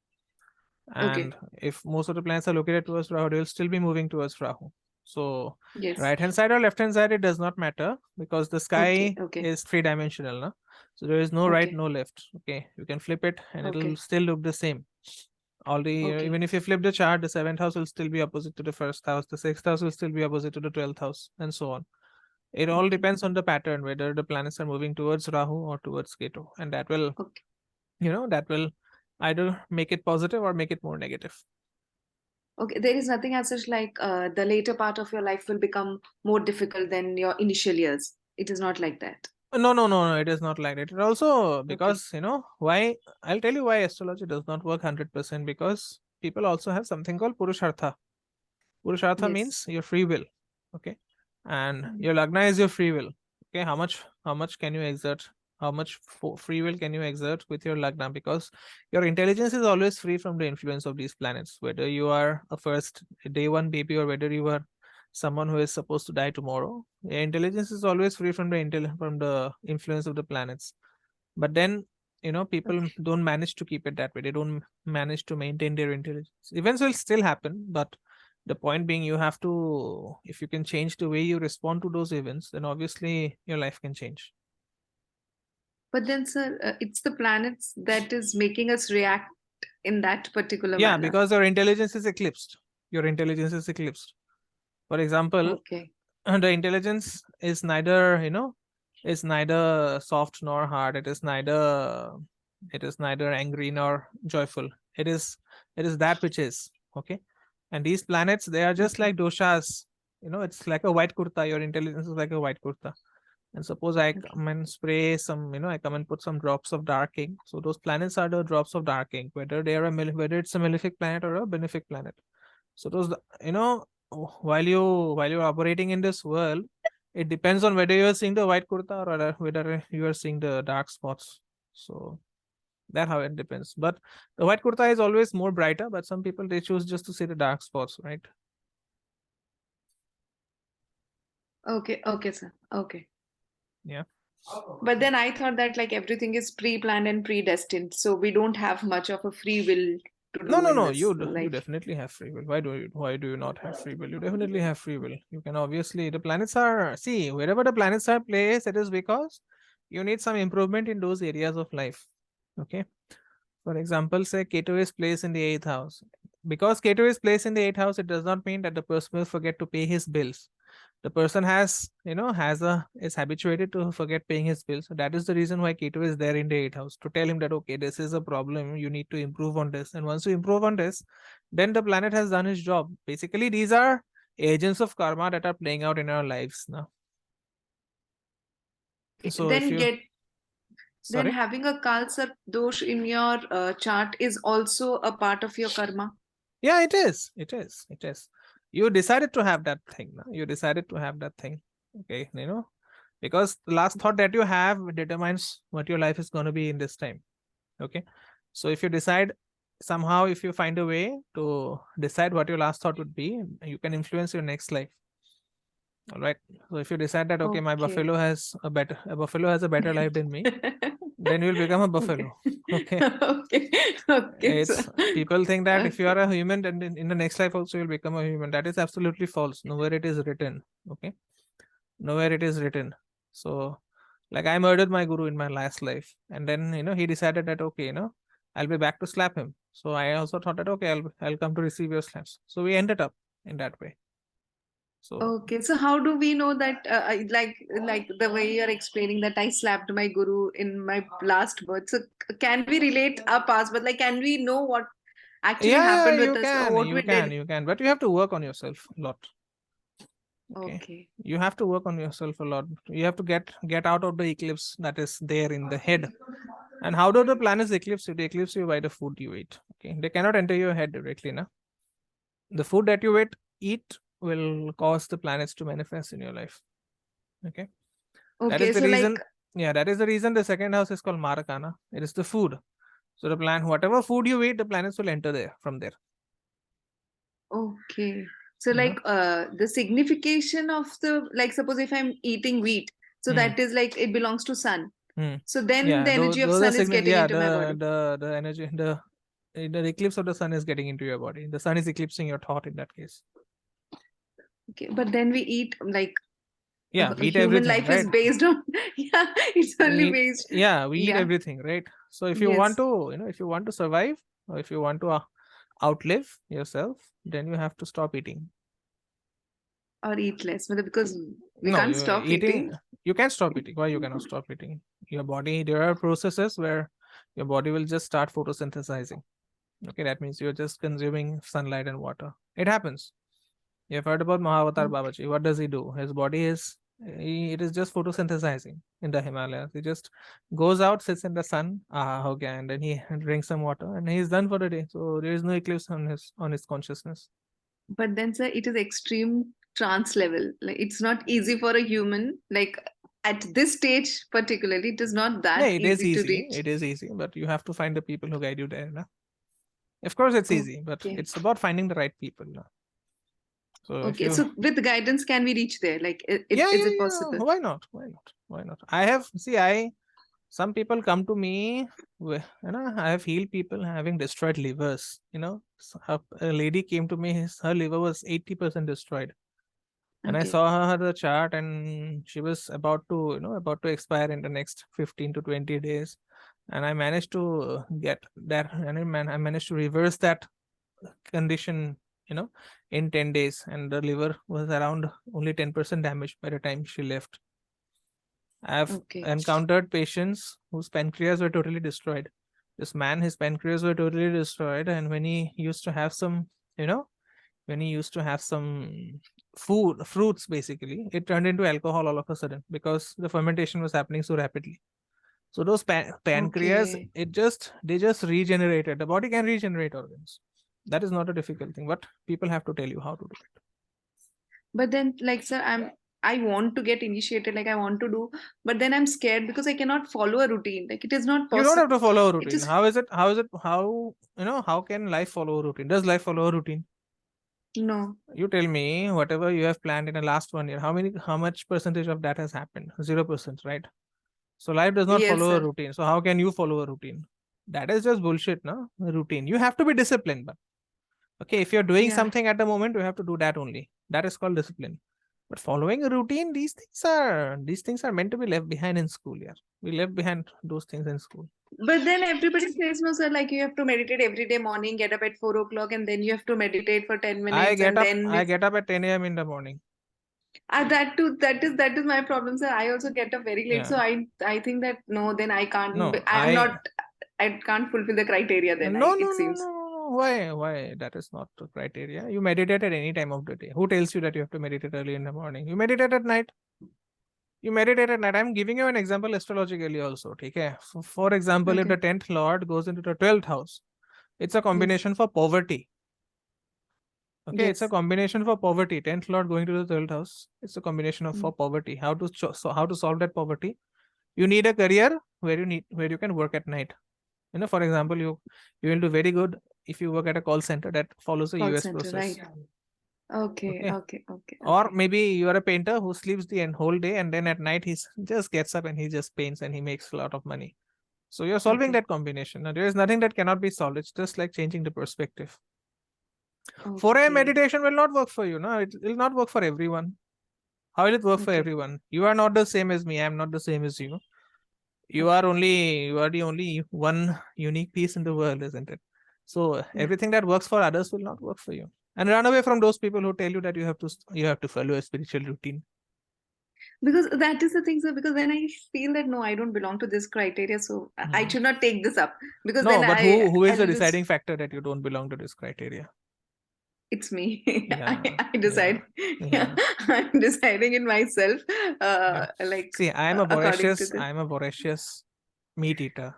And if most of the planets are located towards Rahu, they will still be moving towards Rahu. So right hand side or left hand side, it does not matter, because the sky is three-dimensional, no? So there is no right, no left. Okay, you can flip it and it will still look the same. Even if you flip the chart, the 7th house will still be opposite to the 1st house, the 6th house will still be opposite to the 12th house, and so on. It all depends on the pattern, whether the planets are moving towards Rahu or towards Ketu, and that will, that will either make it positive or make it more negative. Okay, there is nothing as such like the later part of your life will become more difficult than your initial years. It is not like that. No, it is not like that. It also, Okay. because why, I'll tell you why astrology does not work 100%, because people also have something called purushartha. Purushartha Yes. means your free will. Okay. And Mm. your lagna is your free will. Okay. How much can you exert? How much free will can you exert with your lagna? Because your intelligence is always free from the influence of these planets, whether you are a first day one baby or whether you are someone who is supposed to die tomorrow. Your intelligence is always free from the influence of the planets. But then people Okay. don't manage to keep it that way. They don't manage to maintain their intelligence. Events will still happen, but the point being, you have to, if you can change the way you respond to those events, then obviously your life can change. But then, sir, it's the planets that is making us react in that particular Yeah, manner. because your intelligence is eclipsed. Your intelligence is eclipsed. For example, Okay. the intelligence is neither is neither soft nor hard. It is neither angry nor joyful. It is that which is. Okay. And these planets, they are just Okay. like doshas. It's like a white kurta. Your intelligence is like a white kurta. And suppose I Okay. come and spray some, I come and put some drops of dark ink. So those planets are the drops of dark ink, whether they are whether it's a malefic planet or a benefic planet. So those, while you're operating in this world, it depends on whether you are seeing the white kurta or whether you are seeing the dark spots. So that how it depends. But the white kurta is always more brighter, but some people, they choose just to see the dark spots, right? Okay. Okay, sir. Okay. Yeah. But then I thought that like everything is pre-planned and predestined, so we don't have much of a free will to No, do no, in no. this You life. definitely have free will. Why do you not have free will? You definitely have free will. You can obviously, the planets are, see, wherever the planets are placed, it is because you need some improvement in those areas of life. Okay. For example, say Ketu is placed in the eighth house. Because Ketu is placed in the eighth house, it does not mean that the person will forget to pay his bills. The person is habituated to forget paying his bills. So that is the reason why Ketu is there in the eighth house, to tell him that okay, this is a problem. You need to improve on this. And once you improve on this, then the planet has done his job. Basically, these are agents of karma that are playing out in our lives now. Okay. So if you Then sorry. having a Kalsar dosh in your chart is also a part of your karma. Yeah, it is. It is. You decided to have that thing. No? You decided to have that thing. Okay, because the last thought that you have determines what your life is going to be in this time. Okay. So if you decide somehow, if you find a way to decide what your last thought would be, you can influence your next life. All right. So if you decide that okay, my Okay. buffalo has a better life than me, then you'll become a Okay. buffalo. Okay. Okay. Okay, sir. It's people think that if you are Okay. a human, then in the next life also you'll become a human. That is absolutely false. Nowhere it is written. Okay. Nowhere it is written. So like I murdered my guru in my last life, and then he decided that okay, I'll be back to slap him. So I also thought that okay, I'll come to receive your slaps. So we ended up in that way. So Okay, so how do we know that, like the way you're explaining that I slapped my guru in my last birth? So can we relate our past, but like, can we know what actually yeah, happened you with us or can, what you we can, did? you can, but you have to work on yourself a lot. Okay. Okay. You have to work on yourself a lot. You have to get out of the eclipse that is there in the head. And how do the planets eclipse you? They eclipse you by the food you eat. Okay. They cannot enter your head directly, na? The food that you eat will cause the planets to manifest in your life. Okay. That is Okay, the so like, reason. Yeah, that is the reason the second house is called Marakana. It is the food. So whatever food you eat, the planets will enter there from there. okay. So You know. like the signification of the, like, suppose if I'm eating wheat, so Hmm. that is like it belongs to sun. Hmm. So then Yeah, the energy of those are sun is signal. getting Yeah, into my body. the energy, the eclipse of the sun is getting into your body. The sun is eclipsing your thought in that case. Okay, but then we eat like Yeah, we eat human everything, life is right? based on, yeah, it's only based, We eat yeah, everything, right? So if you want yes, to, if you want to survive, or if you want to outlive yourself, then you have to stop eating. or eat less, because we No, can't you stop eating. eating. You can stop eating. Why you cannot stop eating? Your body. There are processes where your body will just start photosynthesizing. Okay, that means you're just consuming sunlight and water. It happens. You've heard about Mahavatar Okay. Babaji. What does he do? His body is, it is just photosynthesizing in the Himalayas. He just goes out, sits in the sun, okay, and then he drinks some water, and he's done for the day. So there is no eclipse on his consciousness. But then, sir, it is extreme trance level. Like it's not easy for a human. Like at this stage, particularly, it is not Yeah, that it is easy to easy. reach. It is easy, but you have to find the people who guide you there. Na? Of course, it's easy, but Okay. it's about finding the right people. Na? So if Okay. you, So with guidance, can we reach there? Like, yeah, is yeah, it yeah. possible? Why not? Why not? Why not? Some people come to me, I have healed people having destroyed livers. A lady came to me, her liver was 80% destroyed. And I Okay. saw her the chart, and she was about to expire in the next 15 to 20 days. And I managed to get that, and I managed to reverse that condition, in 10 days. And the liver was around only 10% damaged by the time she left. I've Okay. encountered patients whose pancreas were totally destroyed. This man, his pancreas were totally destroyed, and when he used to have some, when he used to have some fruits, basically, it turned into alcohol all of a sudden because the fermentation was happening so rapidly. So those pancreas, Okay. they just regenerated. The body can regenerate organs. That is not a difficult thing, but people have to tell you how to do it. But then, like, sir, I want to get initiated. Like, I want to do, but then I'm scared because I cannot follow a routine. Like, it is not You don't possible. have to follow a It routine. is How can life follow a routine? Does life follow a routine? no. You tell me, whatever you have planned in the last 1 year, how much percentage of that has happened? 0%, right? So life does not Yes, follow a sir. routine. So how can you follow a routine? That is just bullshit, no? A routine. You have to be disciplined, but okay, if you're doing Yeah. something at the moment, you have to do that only. That is called discipline. But following a routine, these things are meant to be left behind in school. Yeah, we left behind those things in school. But then everybody says, no, sir, like you have to meditate every day morning, get up at 4 o'clock, and then you have to meditate for 10 I minutes, get and up. then I it's get up at 10 a.m. in the morning. that too. That is my problem, sir. I also get up very late, Yeah. so I think that no, then I can't. No, I am not. I can't fulfill the criteria. Then no, no, it no, no, seems. no. Why? Why? That is not the criteria. You meditate at any time of the day. Who tells you that you have to meditate early in the morning? You meditate at night. You meditate at night. I'm giving you an example astrologically also. Okay. For example, if Okay. the 10th Lord goes into the 12th house, it's a Yes. combination for poverty. Okay, it's a Yes. combination for poverty. 10th Lord going to the 12th house. It's a combination of for Mm. poverty. How to solve that poverty? You need a career where you can work at night. For example, you will do very good if you work at a call center that follows a Call US center, right? process. Okay. Okay. Okay. Okay. Or Okay. maybe you are a painter who sleeps the whole day, and then at night he just gets up and he just paints and he makes a lot of money. So you're solving Okay. that combination. Now, there is nothing that cannot be solved. It's just like changing the perspective. 4 a.m. Okay. meditation will not work for you. No, it will not work for everyone. How will it work for Okay. everyone? You are not the same as me. I am not the same as you. You are Okay. the only one unique piece in the world, isn't it? So Yeah. everything that works for others will not work for you. And run away from those people who tell you that you have to follow a spiritual routine. Because that is the thing, sir. Because then I feel that no, I don't belong to this criteria, so I Hmm. should not take this up. Because then No, but who is I'll the lose. deciding factor that you don't belong to this criteria? It's me. Yeah, I yeah, decide. Yeah, yeah. I'm deciding in myself. Yeah. Like See, according to this. I am a voracious meat eater.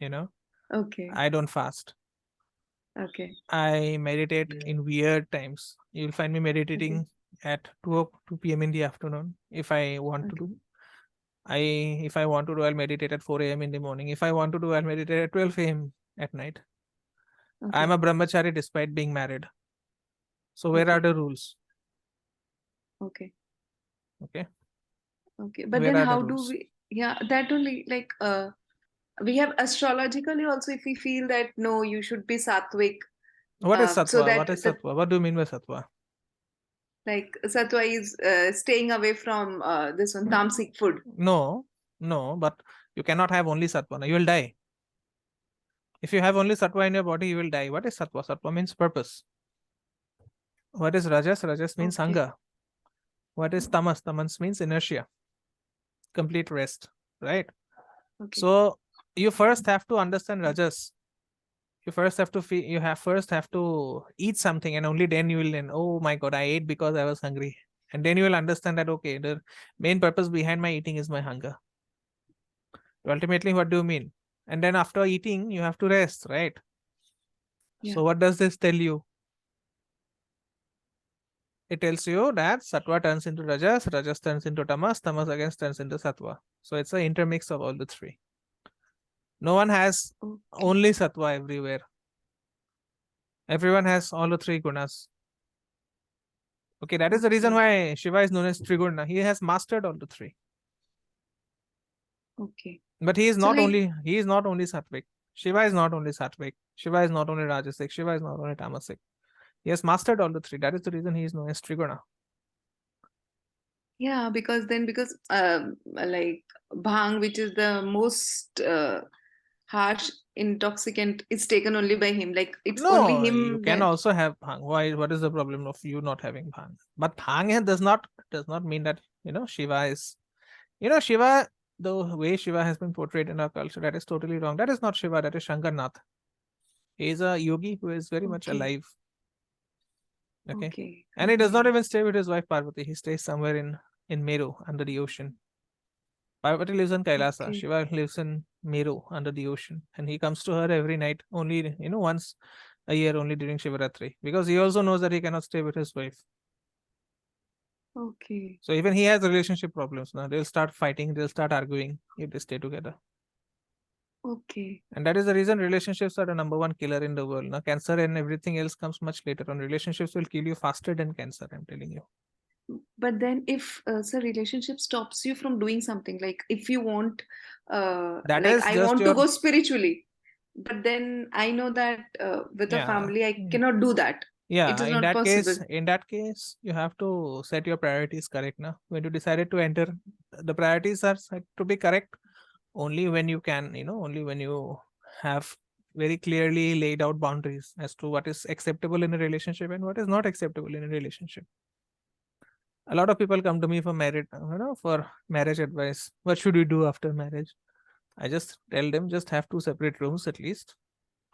Okay. I don't fast. Okay. I meditate in weird times. You'll find me Okay. meditating at 2 p.m. in the afternoon if I want to Okay. do. If I want to do, I'll meditate at 4 a.m. in the morning. If I want to do, I'll meditate at 12 a.m. at night. I'm Okay. a brahmachari despite being married. So where are Okay. the rules? Okay. Okay. Okay. But Where then are the how do rules? we? Yeah, that only like we have astrologically also. If we feel that no, you should be sattvic, What is so sattva? What that is the sattva? What do you mean by sattva? like sattva is staying away from this one tamasic food. No, no, but you cannot have only sattva. You will die. If you have only sattva in your body, you will die. What is sattva? Sattva means purpose. What is rajas? Rajas means Okay. hunger. What is tamas? Tamas means inertia, complete rest, right? Okay. So you first have to understand rajas. You first have to feel, you first have to eat something, and only then you will learn, oh my god, I ate because I was hungry. And then you will understand that, okay, the main purpose behind my eating is my hunger. Ultimately, what do you mean? And then after eating, you have to rest, right? Yeah. So what does this tell you? It tells you that sattva turns into rajas, rajas turns into tamas, tamas again turns into sattva. So it's an intermix of all the three. No one has Okay. only sattva everywhere. Everyone has all the three gunas. Okay, that is the reason Okay. why Shiva is known as Triguna. He has mastered all the three. Okay. But he is So not like, only sattvic. Shiva is not only sattvic. Shiva is not only rajasic. Shiva is not only tamasic. He has mastered all the three. That is the reason he is known as Triguna. yeah, because like bhang, which is the most harsh intoxicant, is taken only by him. Like it's only No, you him can that. also have bhang. Why? What is the problem of you not having bhang? But bhang does not mean that Shiva is Shiva. The way Shiva has been portrayed in our culture, that is totally wrong. That is not Shiva. That is Shankarnath. He is a yogi who is very much Okay. alive. Okay. Okay. And he does not Okay. even stay with his wife Parvati. He stays somewhere in Meru under the ocean. Parvati lives in Kailasa. Okay. Shiva lives in Meru under the ocean, and he comes to her every night, only once a year, only during Shivaratri, because he also knows that he cannot stay with his wife. Okay. So even he has relationship problems now. They'll start fighting. They'll start arguing if they stay together. Okay. And that is the reason relationships are the number one killer in the world. Now, cancer and everything else comes much later on. Relationships will kill you faster than cancer, I'm telling you. But then if so relationship stops you from doing something, like if you want That like is I just want to your, go spiritually, but then I know that with a yeah. family I cannot do that. It Yeah, is not possible. in that case, you have to set your priorities correct now. When you decided to enter, the priorities are set to be correct only when you can, only when you have very clearly laid out boundaries as to what is acceptable in a relationship and what is not acceptable in a relationship. A lot of people come to me for for marriage advice. What should we do after marriage? I just tell them, just have two separate rooms at least.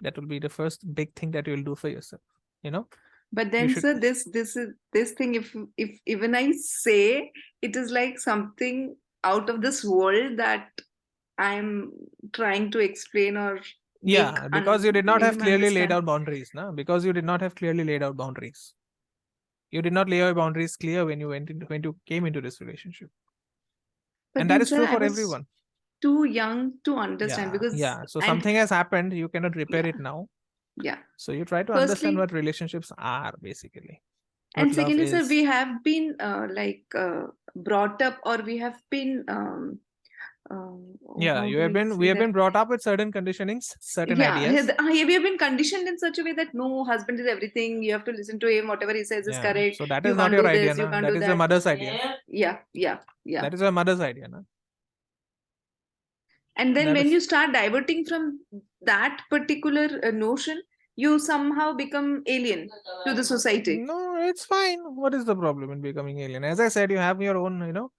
That will be the first big thing that you will do for yourself. But You then should, sir, this thing, if even I say, it is like something out of this world that I'm trying to explain or yeah, because you did not make have him clearly laid understand. out boundaries, no? Because you did not have clearly laid out boundaries. You did not lay your boundaries clear when you came into this relationship. But And that then is sir, true I for was everyone. too young to understand, Yeah, because yeah. So and something has happened, you cannot repair yeah, it now. yeah. So you try to understand Firstly, what relationships are basically, what and love secondly, sir, is. we have been brought up, or we have been Yeah, how you do have I been we say have that? been brought up with certain conditionings, certain Yeah, ideas. we have been conditioned in such a way that no, husband is everything. You have to listen to him. Whatever he says is Yeah. correct. So that You is not can't your do idea, this. You na. can't That do is your that. mother's idea. Yeah, yeah, yeah. That is your mother's idea, na. And then That when you is start diverting from that particular notion, you somehow become alien to the society. no, it's fine. What is the problem in becoming alien? As I said, you have your own.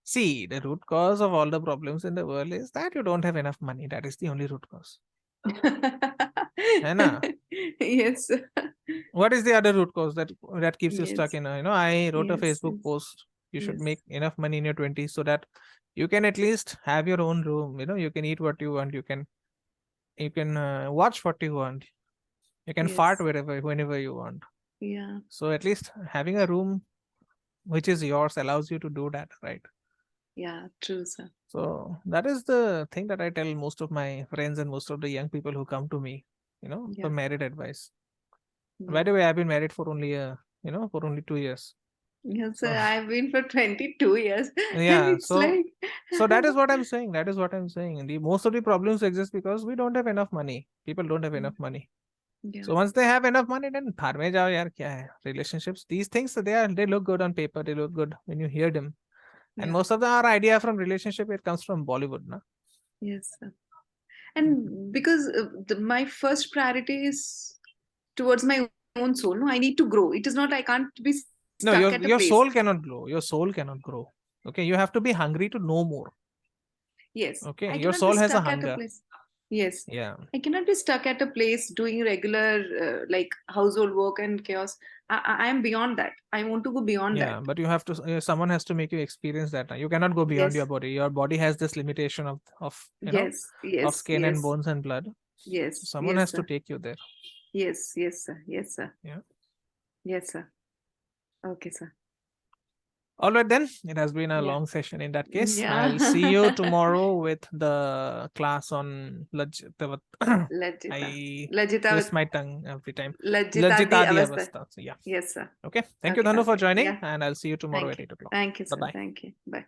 See, the root cause of all the problems in the world is that you don't have enough money. That is the only root cause. है ना? Yes. What is the other root cause that keeps you stuck Yes. in I wrote a Yes. Facebook post. You should Yes. make enough money in your 20s so that you can at least have your own room. You can eat what you want. You can watch what you want. You can fart Yes. whenever you want. Yeah. So at least having a room which is yours allows you to do that, right? Yeah. True, sir. So that is the thing that I tell most of my friends and most of the young people who come to me, for Yeah. marriage advice. By Yeah. the way, I've been married for only 2 years. Yes, sir. So I've been for 22 years, and yeah, it's like, so that is what I'm saying. That is what I'm saying. The most of the problems exist because we don't have enough money. People don't have enough money. yeah. So once they have enough money, then भाड़ में जाओ यार क्या है? Relationships, these things they look good on paper. They look good when you hear them. And Yeah. most of our idea from relationship it comes from Bollywood, na? Yes, sir. And because my first priority is towards my own soul. No, I need to grow. It is not, I can't be No, stuck at a your place. soul cannot grow. Your soul cannot grow. Okay, you have to be hungry to know more. Yes, Okay, I your cannot be soul has a stuck at a hunger. place. Yes. Yeah. I cannot be stuck at a place doing regular like household work and chaos. I am beyond that. I want to go beyond that. Yeah, but you have to, someone has to make you experience that. You cannot go beyond your Yes. body. Your body has this limitation of Yes. of Yes. skin and Yes. bones and blood. Yes. Someone Yes, has to sir. take you there. Yes. Yes, sir. Yes, sir. Yeah. Yes, sir. Okay, sir. All right, then. It has been a Yeah. long session in that case. Yeah. I'll see you tomorrow with the class on Lajjitavat. Lajjita. I Lajjita. twist my tongue every time. Lajjitadi Lajjitadi avastha. avastha. So, yeah. Yes, sir. Okay. Thank you, Okay. Dhanu, for Okay. joining, Yeah. and I'll see you tomorrow Thank at you. 8 o'clock. Thank you, sir. Bye-bye. Thank you. Bye.